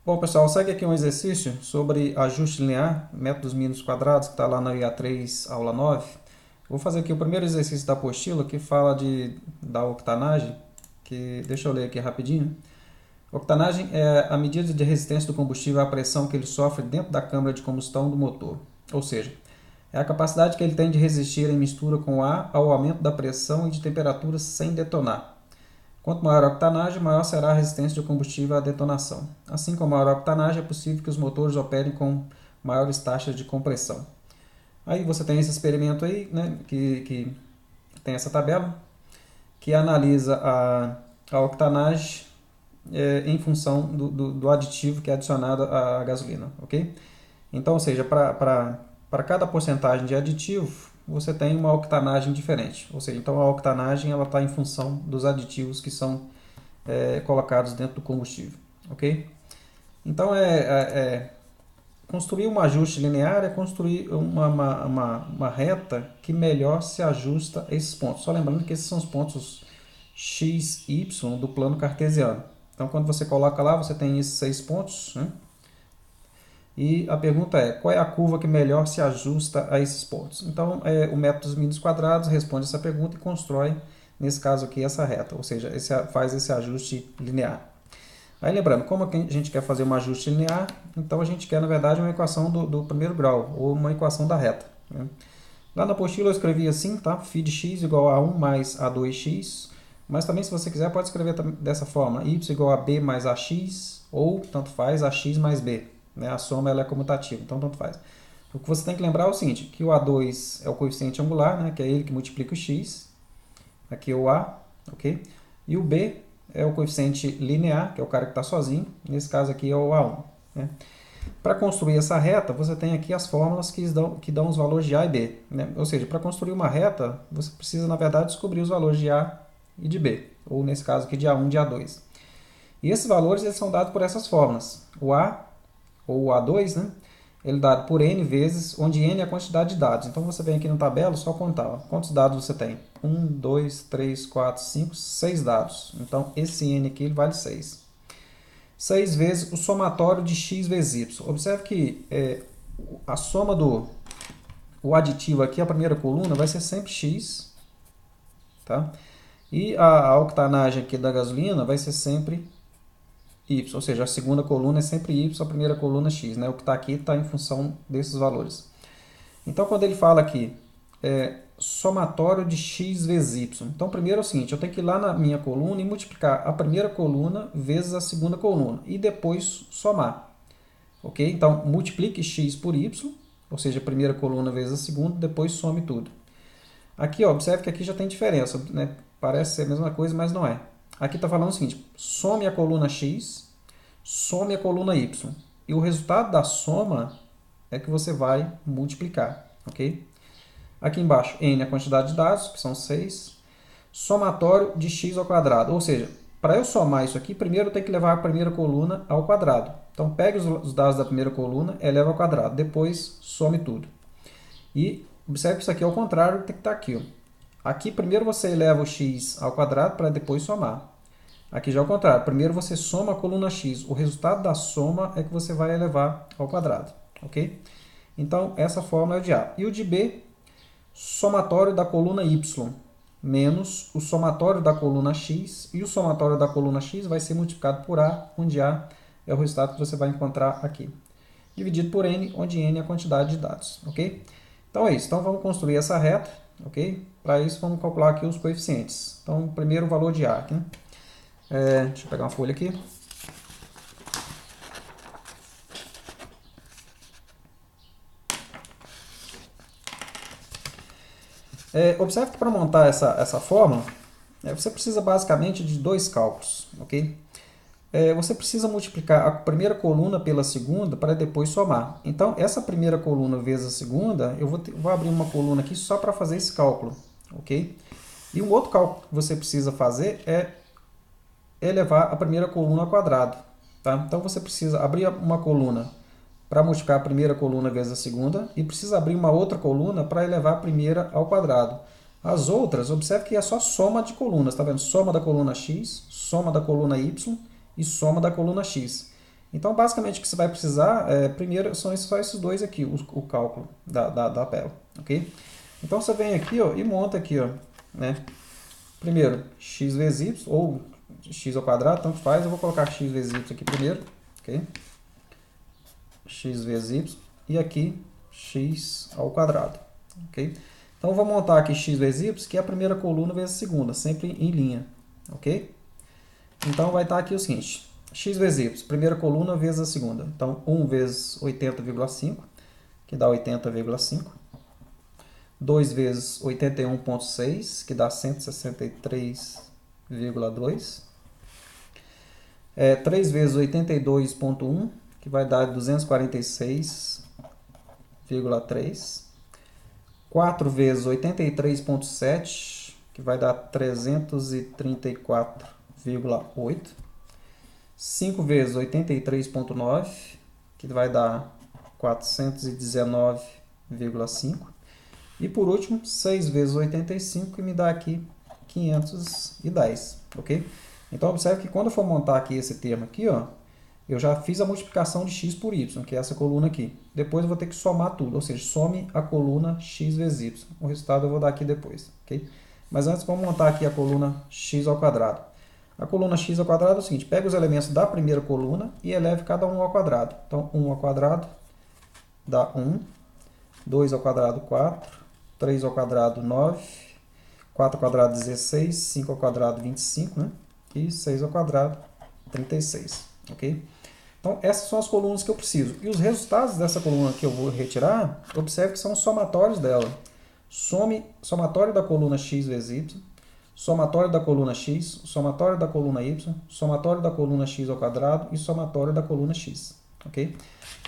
Bom, pessoal, segue aqui um exercício sobre ajuste linear, métodos mínimos quadrados, que está lá na IA3, aula 9. Vou fazer aqui o primeiro exercício da apostila, que fala da octanagem, que deixa eu ler aqui rapidinho. Octanagem é a medida de resistência do combustível à pressão que ele sofre dentro da câmara de combustão do motor. Ou seja, é a capacidade que ele tem de resistir em mistura com ar ao aumento da pressão e de temperatura sem detonar. Quanto maior a octanagem, maior será a resistência do combustível à detonação. Assim como maior a octanagem, é possível que os motores operem com maiores taxas de compressão. Aí você tem esse experimento aí, né, que tem essa tabela, que analisa a octanagem em função do aditivo que é adicionado à gasolina, ok? Então, ou seja, para cada porcentagem de aditivo, você tem uma octanagem diferente. Ou seja, então a octanagem está em função dos aditivos que são colocados dentro do combustível, ok? Então, construir um ajuste linear é construir uma reta que melhor se ajusta a esses pontos. Só lembrando que esses são os pontos x, y do plano cartesiano. Então, quando você coloca lá, você tem esses 6 pontos, né? E a pergunta é, qual é a curva que melhor se ajusta a esses pontos? Então, o método dos mínimos quadrados responde essa pergunta e constrói, nesse caso aqui, essa reta, ou seja, faz esse ajuste linear. Aí lembrando, como a gente quer fazer um ajuste linear, então a gente quer, na verdade, uma equação do primeiro grau, ou uma equação da reta, né? Lá na apostila eu escrevi assim, tá? Φ de x igual a 1 mais a2x, mas também, se você quiser, pode escrever dessa forma, y igual a b mais ax, ou, tanto faz, ax mais b. Né? A soma ela é comutativa, então tanto faz. O que você tem que lembrar é o seguinte, que o A2 é o coeficiente angular, né? Que é ele que multiplica o x, aqui é o A, ok? E o B é o coeficiente linear, que é o cara que está sozinho, nesse caso aqui é o A1. Né? Para construir essa reta, você tem aqui as fórmulas que dão os valores de A e B. Né? Ou seja, para construir uma reta, você precisa, na verdade, descobrir os valores de A e de B, ou nesse caso aqui de A1 e de A2. E esses valores eles são dados por essas fórmulas. O A, ou o A2, né? Ele é dado por N vezes, onde N é a quantidade de dados. Então você vem aqui na tabela, só contar. Ó. Quantos dados você tem? 1, 2, 3, 4, 5, 6 dados. Então esse N aqui ele vale 6. 6 vezes o somatório de x vezes y. Observe que a soma o aditivo aqui, a primeira coluna, vai ser sempre x. Tá? E a octanagem aqui da gasolina vai ser sempre y, ou seja, a segunda coluna é sempre y, a primeira coluna x, né? O que está aqui está em função desses valores. Então, quando ele fala aqui, somatório de x vezes y, então primeiro é o seguinte, eu tenho que ir lá na minha coluna e multiplicar a primeira coluna vezes a segunda coluna, e depois somar. Ok? Então, multiplique x por y, ou seja, a primeira coluna vezes a segunda, depois some tudo. Aqui, ó, observe que aqui já tem diferença, né? Parece ser a mesma coisa, mas não é. Aqui está falando o seguinte, some a coluna x, some a coluna y. E o resultado da soma é que você vai multiplicar, ok? Aqui embaixo, n é a quantidade de dados, que são 6. Somatório de x ao quadrado, ou seja, para eu somar isso aqui, primeiro eu tenho que levar a primeira coluna ao quadrado. Então, pegue os dados da primeira coluna, eleva ao quadrado, depois some tudo. E observe que isso aqui é o contrário, tem que estar aqui. Ó. Aqui, primeiro você eleva o x ao quadrado para depois somar. Aqui já é o contrário. Primeiro você soma a coluna x. O resultado da soma é que você vai elevar ao quadrado. Ok? Então, essa fórmula é o de A. E o de B, somatório da coluna y menos o somatório da coluna x. E o somatório da coluna x vai ser multiplicado por A, onde A é o resultado que você vai encontrar aqui. Dividido por n, onde n é a quantidade de dados. Ok? Então é isso. Então vamos construir essa reta. Ok? Para isso, vamos calcular aqui os coeficientes. Então, primeiro o valor de A. Aqui, né? Deixa eu pegar uma folha aqui. Observe que para montar essa fórmula, você precisa basicamente de dois cálculos. Ok? Você precisa multiplicar a primeira coluna pela segunda para depois somar. Então, essa primeira coluna vezes a segunda, eu vou abrir uma coluna aqui só para fazer esse cálculo. Ok? E um outro cálculo que você precisa fazer é elevar a primeira coluna ao quadrado. Tá? Então, você precisa abrir uma coluna para multiplicar a primeira coluna vezes a segunda e precisa abrir uma outra coluna para elevar a primeira ao quadrado. As outras, observe que é só soma de colunas, tá vendo? Soma da coluna x, soma da coluna y e soma da coluna x. Então, basicamente, o que você vai precisar, primeiro, são só esses dois aqui, o cálculo da tabela, ok? Então, você vem aqui, ó, e monta aqui, ó, né? Primeiro, x vezes y, ou x ao quadrado, tanto faz. Eu vou colocar x vezes y aqui primeiro, ok? X vezes y, e aqui x ao quadrado, ok? Então, eu vou montar aqui x vezes y, que é a primeira coluna vezes a segunda, sempre em linha, ok? Então, vai estar aqui o seguinte, x vezes y, primeira coluna vezes a segunda. Então, 1 vezes 80,5, que dá 80,5. 2 vezes 81,6, que dá 163,2. 3 vezes 82,1, que vai dar 246,3. 4 vezes 83,7, que vai dar 334,8. 5 vezes 83,9, que vai dar 419,5. E por último, 6 vezes 85, que me dá aqui 510, ok? Então, observe que quando eu for montar aqui esse termo aqui, ó, eu já fiz a multiplicação de x por y, que é essa coluna aqui. Depois eu vou ter que somar tudo, ou seja, some a coluna x vezes y. O resultado eu vou dar aqui depois, ok? Mas antes, vamos montar aqui a coluna x ao quadrado. A coluna x ao quadrado é o seguinte, pega os elementos da primeira coluna e eleve cada um ao quadrado. Então, 1 ao quadrado dá 1, 2 ao quadrado 4, 3 ao quadrado 9, 4 ao quadrado 16, 5 ao quadrado 25, né? E 6 ao quadrado 36, ok? Então, essas são as colunas que eu preciso. E os resultados dessa coluna que eu vou retirar, observe que são os somatórios dela. Somatório da coluna x vezes y, somatório da coluna x, somatório da coluna y, somatório da coluna x ao quadrado e somatório da coluna x, ok?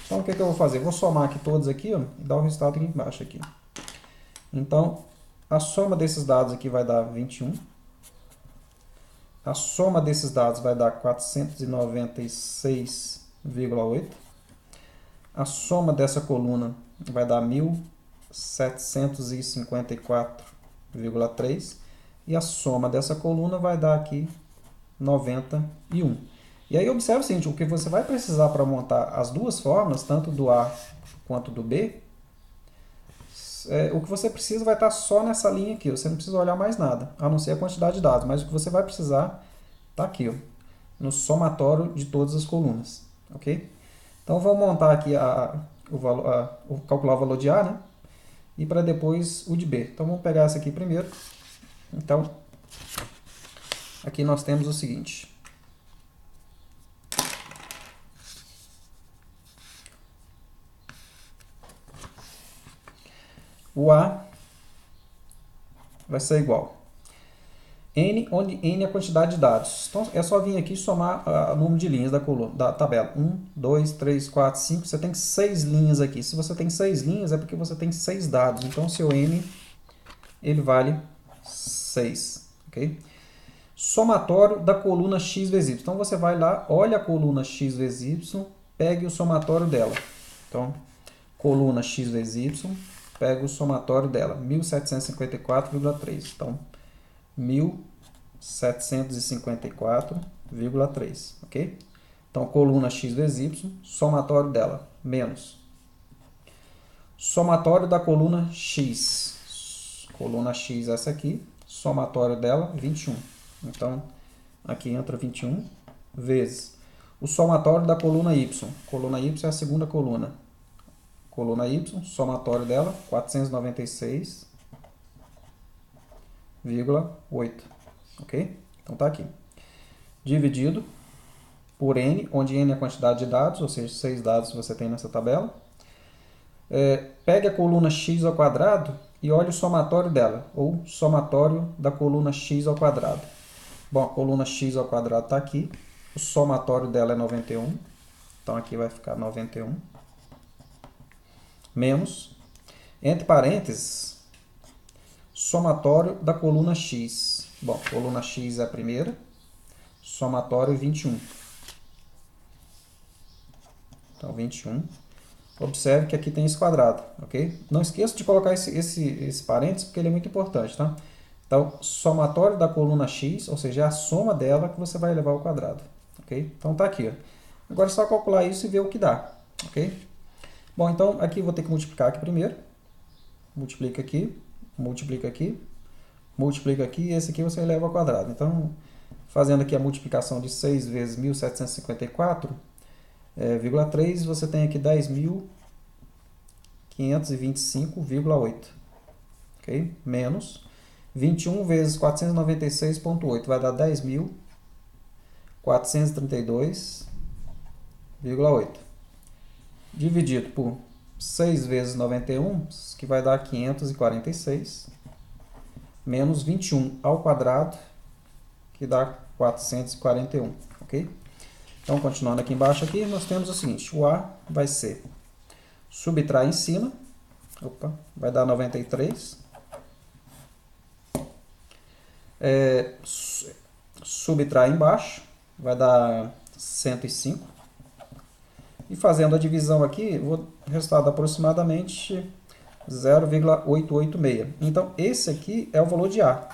Então, o que eu vou fazer? Vou somar aqui todos aqui, ó, e dar o resultado aqui embaixo. Aqui. Então, a soma desses dados aqui vai dar 21. A soma desses dados vai dar 496,8. A soma dessa coluna vai dar 1.754,3. E a soma dessa coluna vai dar aqui 91. E aí observe o seguinte, o que você vai precisar para montar as duas fórmulas, tanto do A quanto do B, o que você precisa vai estar só nessa linha aqui, você não precisa olhar mais nada, a não ser a quantidade de dados, mas o que você vai precisar está aqui, ó, no somatório de todas as colunas, ok? Então vamos montar aqui calcular o valor de A, né? E para depois o de B. Então vamos pegar essa aqui primeiro. Então, aqui nós temos o seguinte. O A vai ser igual N, onde N é a quantidade de dados. Então, é só vir aqui e somar o número de linhas da tabela. 1, 2, 3, 4, 5. Você tem 6 linhas aqui. Se você tem 6 linhas, é porque você tem 6 dados. Então, seu N ele vale 6. Okay? Somatório da coluna x vezes y. Então, você vai lá, olha a coluna x vezes y, pegue o somatório dela. Então, coluna x vezes y, pega o somatório dela, 1754,3. Então, 1754,3, ok? Então, coluna x vezes y, somatório dela, menos. Somatório da coluna x. Coluna x essa aqui, somatório dela, 21. Então, aqui entra 21, vezes o somatório da coluna y. Coluna y é a segunda coluna. Coluna y, somatório dela, 496,8. Ok? Então tá aqui. Dividido por n, onde n é a quantidade de dados, ou seja, 6 dados você tem nessa tabela. Pegue a coluna x ao quadrado e olhe o somatório dela, ou somatório da coluna x ao quadrado. Bom, a coluna x ao quadrado está aqui, o somatório dela é 91, então aqui vai ficar 91. Menos, entre parênteses, somatório da coluna x. Bom, coluna x é a primeira, somatório 21. Então, 21. Observe que aqui tem esse quadrado, ok? Não esqueça de colocar esse parênteses, porque ele é muito importante, tá? Então, somatório da coluna x, ou seja, é a soma dela que você vai elevar ao quadrado, ok? Então, tá aqui, ó. Agora é só calcular isso e ver o que dá, ok? Bom, então aqui eu vou ter que multiplicar aqui primeiro. Multiplica aqui, multiplica aqui, multiplica aqui, e esse aqui você eleva ao quadrado. Então, fazendo aqui a multiplicação de 6 vezes 1754,3, você tem aqui 10.525,8, ok? Menos 21 vezes 496,8 vai dar 10.432,8. Dividido por 6 vezes 91, que vai dar 546, menos 21 ao quadrado, que dá 441, ok? Então, continuando aqui embaixo, aqui, nós temos o seguinte, o A vai ser, subtrai em cima, vai dar 93, subtrai embaixo, vai dar 105, e fazendo a divisão aqui, o resultado aproximadamente 0,886. Então, esse aqui é o valor de A.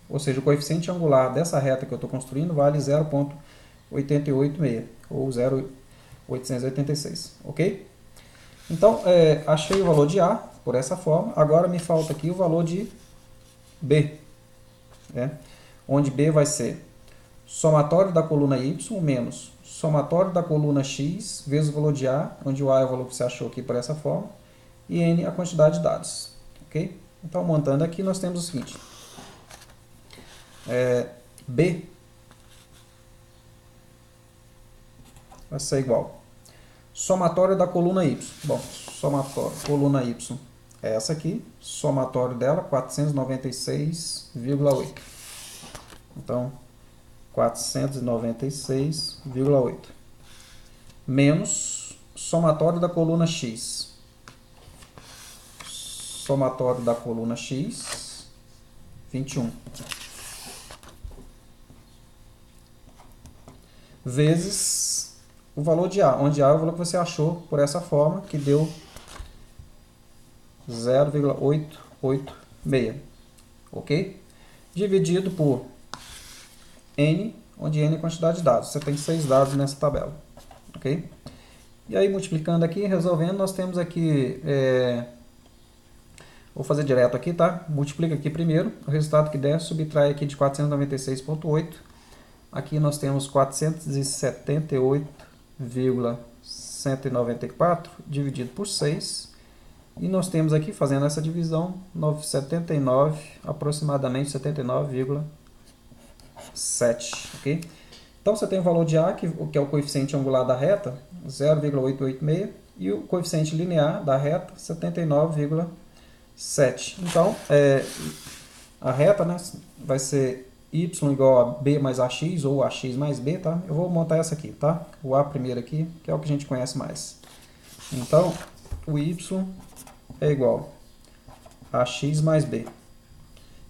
Ou seja, o coeficiente angular dessa reta que eu estou construindo vale 0,886, ou 0,886, ok? Então, achei o valor de A por essa forma. Agora me falta aqui o valor de B, né? Onde B vai ser somatório da coluna Y menos somatório da coluna X vezes o valor de A, onde o A é o valor que você achou aqui por essa forma, e N a quantidade de dados. Ok? Então, montando aqui, nós temos o seguinte. B vai ser igual somatório da coluna Y. Bom, somatório, coluna Y é essa aqui, somatório dela, 496,8. Então, 496,8 menos somatório da coluna X. Somatório da coluna X, 21. Vezes o valor de A, onde A é o valor que você achou por essa forma, que deu 0,886. Ok? Dividido por N, onde N é a quantidade de dados. Você tem 6 dados nessa tabela. Ok? E aí, multiplicando aqui, resolvendo, nós temos aqui... vou fazer direto aqui, tá? Multiplica aqui primeiro. O resultado que der, subtrai aqui de 496,8. Aqui nós temos 478,194 dividido por 6. E nós temos aqui, fazendo essa divisão, 79, aproximadamente 79,7, ok? Então, você tem o valor de A, que é o coeficiente angular da reta, 0,886, e o coeficiente linear da reta, 79,7. Então, a reta, né, vai ser y igual a b mais ax, ou ax mais b, tá? Eu vou montar essa aqui, tá? O A primeiro aqui, que é o que a gente conhece mais. Então, o y é igual a x mais b.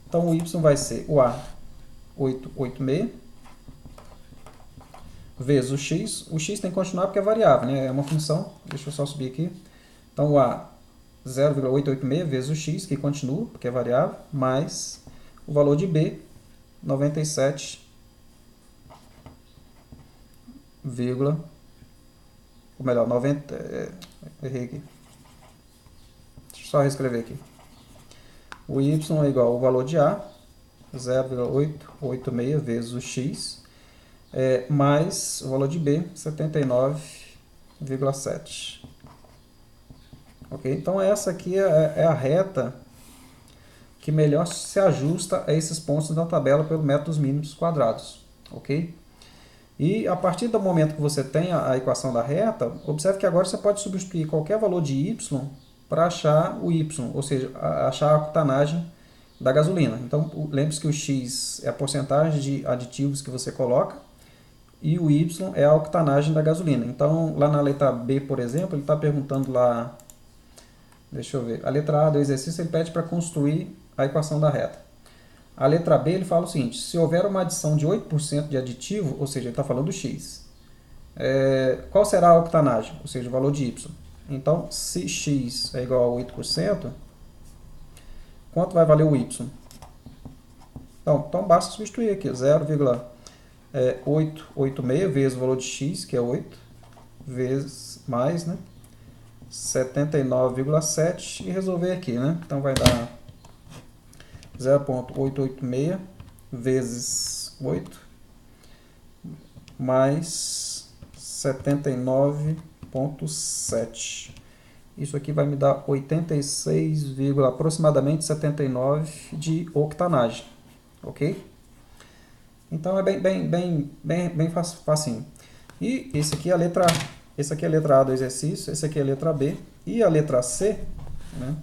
Então, o y vai ser o A, 886, vezes o x. O x tem que continuar porque é variável, né? É uma função. Deixa eu só subir aqui. Então, o A, 0,886 vezes o x, que continua, porque é variável, mais o valor de b, 97, ou melhor, 90, errei aqui. Deixa eu só reescrever aqui. O y é igual ao valor de A, 0,886 vezes o x, mais o valor de B, 79,7. Ok? Então, essa aqui é a reta que melhor se ajusta a esses pontos da tabela pelo método dos mínimos quadrados. Ok? E a partir do momento que você tem a equação da reta, observe que agora você pode substituir qualquer valor de y para achar o y, ou seja, achar a octanagem da gasolina. Então, lembre-se que o x é a porcentagem de aditivos que você coloca e o y é a octanagem da gasolina. Então, lá na letra B, por exemplo, ele está perguntando lá, deixa eu ver, a letra A do exercício ele pede para construir a equação da reta. A letra B ele fala o seguinte, se houver uma adição de 8% de aditivo, ou seja, ele está falando do x, qual será a octanagem, ou seja, o valor de y? Então, se x é igual a 8%, quanto vai valer o y? Então basta substituir aqui, 0,886 vezes o valor de x, que é 8, vezes mais, né? 79,7 e resolver aqui, né? Então vai dar 0,886 vezes 8 mais 79,7. Isso aqui vai me dar 86, aproximadamente 79 de octanagem, ok? Então é bem facinho. E esse aqui é a letra A do exercício, esse aqui é a letra B. E a letra C, né,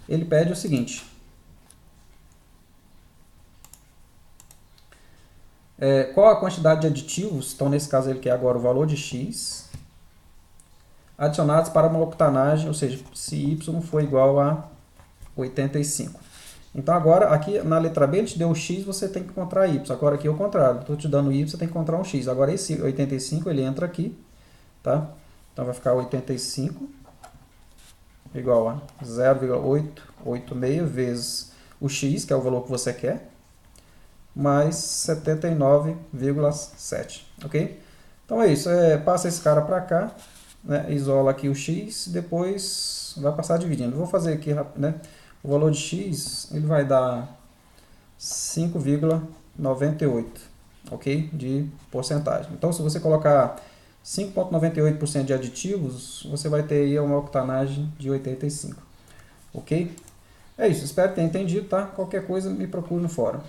ele pede o seguinte. Qual a quantidade de aditivos, então nesse caso ele quer agora o valor de x, adicionados para uma octanagem, ou seja, se y for igual a 85. Então agora, aqui na letra B, ele te deu o x, você tem que encontrar y. Agora aqui é o contrário, estou te dando y, você tem que encontrar um x. Agora esse 85, ele entra aqui, tá? Então vai ficar 85 igual a 0,886 vezes o x, que é o valor que você quer, mais 79,7, ok? Então é isso, passa esse cara para cá, né? Isola aqui o x, depois vai passar dividindo. Vou fazer aqui, né? O valor de x, ele vai dar 5,98, ok? De porcentagem. Então, se você colocar 5,98% de aditivos, você vai ter aí uma octanagem de 85, ok? É isso, espero que tenha entendido, tá? Qualquer coisa me procure no fórum.